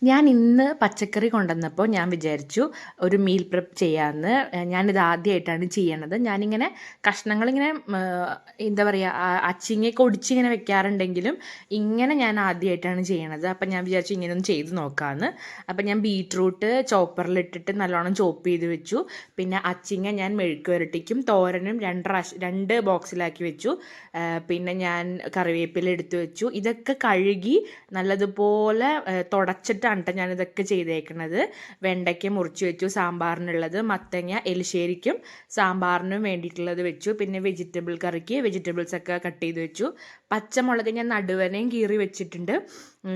ഞാൻ ഇന്ന് പച്ചക്കറി കൊണ്ടുവന്നപ്പോൾ ഞാൻ വിചാരിച്ചു ഒരു മീൽ പ്രെപ്പ് ചെയ്യാമെന്ന്. ഞാനിത് ആദ്യമായിട്ടാണ് ചെയ്യണത്. ഞാനിങ്ങനെ കഷ്ണങ്ങളിങ്ങനെ എന്താ പറയുക, അച്ചിങ്ങയൊക്കെ ഒടിച്ചിങ്ങനെ വെക്കാറുണ്ടെങ്കിലും ഇങ്ങനെ ഞാൻ ആദ്യമായിട്ടാണ് ചെയ്യണത്. അപ്പം ഞാൻ വിചാരിച്ചു ഇങ്ങനെ ഒന്ന് ചെയ്ത് നോക്കാമെന്ന്. അപ്പം ഞാൻ ബീട്രൂട്ട് ചോപ്പറിലിട്ടിട്ട് നല്ലോണം ചോപ്പ് ചെയ്ത് വെച്ചു. പിന്നെ അച്ചിങ്ങ ഞാൻ മെഴുക്ക് പുരട്ടിക്കും തോരനും രണ്ട് ബോക്സിലാക്കി വെച്ചു. പിന്നെ ഞാൻ കറിവേപ്പില എടുത്ത് വെച്ചു. ഇതൊക്കെ കഴുകി നല്ലതുപോലെ തുടച്ചിട്ടാണ് കേട്ടോ ഞാനിതൊക്കെ ചെയ്തേക്കണത്. വെണ്ടയ്ക്ക മുറിച്ച് വെച്ചു സാമ്പാറിനുള്ളത്, മത്തങ്ങ എലിശ്ശേരിക്കും സാമ്പാറിനും വേണ്ടിയിട്ടുള്ളത് വെച്ചു. പിന്നെ വെജിറ്റബിൾ കറിക്ക് വെജിറ്റബിൾസൊക്കെ കട്ട് ചെയ്ത് വെച്ചു. പച്ചമുളക് ഞാൻ നടുവനെയും കീറി വെച്ചിട്ടുണ്ട്,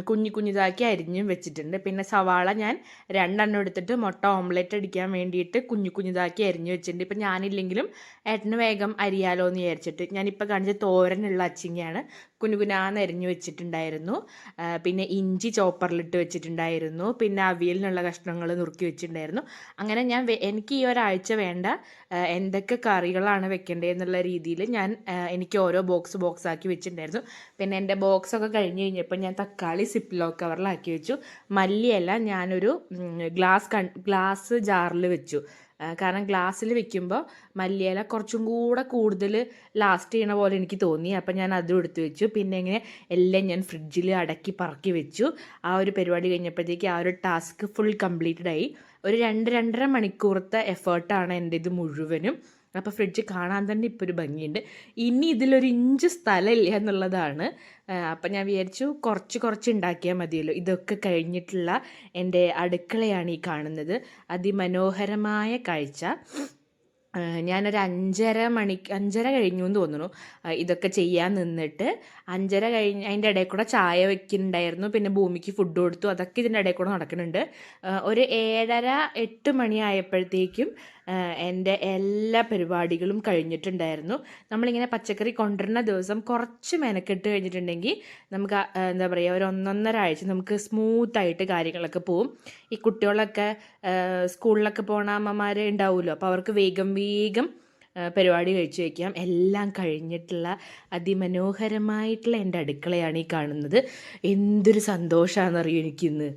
കുഞ്ഞിതാക്കി അരിഞ്ഞും വെച്ചിട്ടുണ്ട്. പിന്നെ സവാള ഞാൻ 2 എടുത്തിട്ട് മുട്ട ഓംലെറ്റ് അടിക്കാൻ വേണ്ടിയിട്ട് കുഞ്ഞിതാക്കി അരിഞ്ഞു വെച്ചിട്ടുണ്ട്. ഇപ്പം ഞാനില്ലെങ്കിലും ഏട്ടന് വേഗം അരിയാലോ എന്ന് വിചാരിച്ചിട്ട്. ഞാനിപ്പോൾ കാണിച്ച തോരനുള്ള അച്ചിങ്ങയാണ് കുനുകുനാന്ന് അരിഞ്ഞു വെച്ചിട്ടുണ്ടായിരുന്നു. പിന്നെ ഇഞ്ചി ചോപ്പറിലിട്ട് വെച്ചിട്ടുണ്ടായിരുന്നു. പിന്നെ അവിയലിനുള്ള കഷ്ണങ്ങൾ നുറുക്കി വെച്ചിട്ടുണ്ടായിരുന്നു. അങ്ങനെ എനിക്ക് ഈ ഒരാഴ്ച വേണ്ട എന്തൊക്കെ കറികളാണ് വെക്കേണ്ടതെന്നുള്ള രീതിയിൽ എനിക്ക് ഓരോ ബോക്സ് ആക്കി വെച്ചിട്ടുണ്ടായിരുന്നു. പിന്നെ എൻ്റെ ബോക്സൊക്കെ കഴിഞ്ഞ് കഴിഞ്ഞപ്പോൾ ഞാൻ തക്കാളി സിപ്പ് ലോക്ക് കവറിലാക്കി വെച്ചു. മല്ലിയല്ല ഞാനൊരു ഗ്ലാസ് ജാറിൽ വെച്ചു. കാരണം ഗ്ലാസ്സിൽ വെക്കുമ്പോൾ മല്ലിയില കുറച്ചും കൂടെ കൂടുതൽ ലാസ്റ്റ് ചെയ്യണ പോലെ എനിക്ക് തോന്നി. അപ്പം ഞാൻ അതും എടുത്ത് വെച്ചു. പിന്നെ ഇങ്ങനെ എല്ലാം ഞാൻ ഫ്രിഡ്ജിൽ അടക്കി പറക്കി വെച്ചു. ആ ഒരു പരിപാടി കഴിഞ്ഞപ്പോഴത്തേക്ക് ആ ഒരു ടാസ്ക് ഫുൾ കംപ്ലീറ്റഡ് ആയി. ഒരു 2-2.5 മണിക്കൂറത്തെ എഫേർട്ടാണ് എൻ്റെ ഇത് മുഴുവനും. അപ്പോൾ ഫ്രിഡ്ജ് കാണാൻ തന്നെ ഇപ്പോൾ ഒരു ഭംഗിയുണ്ട്. ഇനി ഇതിലൊരു ഇഞ്ച് സ്ഥലമില്ല എന്നുള്ളതാണ്. അപ്പം ഞാൻ വിചാരിച്ചു കുറച്ച് ഉണ്ടാക്കിയാൽ മതിയല്ലോ. ഇതൊക്കെ കഴിഞ്ഞിട്ടുള്ള എൻ്റെ അടുക്കളയാണ് ഈ കാണുന്നത്. അതിമനോഹരമായ കാഴ്ച. ഞാനൊരു 5:30 കഴിഞ്ഞു എന്ന് തോന്നുന്നു ഇതൊക്കെ ചെയ്യാൻ നിന്നിട്ട്. 5:30 കഴിഞ്ഞ് അതിൻ്റെ ഇടയിൽ കൂടെ ചായ വെക്കുന്നുണ്ടായിരുന്നു, പിന്നെ ഭൂമിക്ക് ഫുഡ് കൊടുത്തു, അതൊക്കെ ഇതിൻ്റെ ഇടയിൽ കൂടെ നടക്കുന്നുണ്ട്. ഒരു 7:30-8 മണി ആയപ്പോഴത്തേക്കും എൻ്റെ എല്ലാ പരിപാടികളും കഴിഞ്ഞിട്ടുണ്ടായിരുന്നു. നമ്മളിങ്ങനെ പച്ചക്കറി കൊണ്ടുവരുന്ന ദിവസം കുറച്ച് മെനക്കെട്ട് കഴിഞ്ഞിട്ടുണ്ടെങ്കിൽ നമുക്ക് എന്താ പറയുക, ഒരു 1-1.5 ആഴ്ച നമുക്ക് സ്മൂത്തായിട്ട് കാര്യങ്ങളൊക്കെ പോവും. ഈ കുട്ടികളൊക്കെ സ്കൂളിലൊക്കെ പോണ അമ്മമാർ ഉണ്ടാവുമല്ലോ, അപ്പോൾ അവർക്ക് വേഗം പരിപാടി കഴിച്ചു വയ്ക്കാം. എല്ലാം കഴിഞ്ഞിട്ടുള്ള അതിമനോഹരമായിട്ടുള്ള എൻ്റെ അടുക്കളയാണ് ഈ കാണുന്നത്. എന്തൊരു സന്തോഷമാണെന്നറിയോ എനിക്കിന്ന്.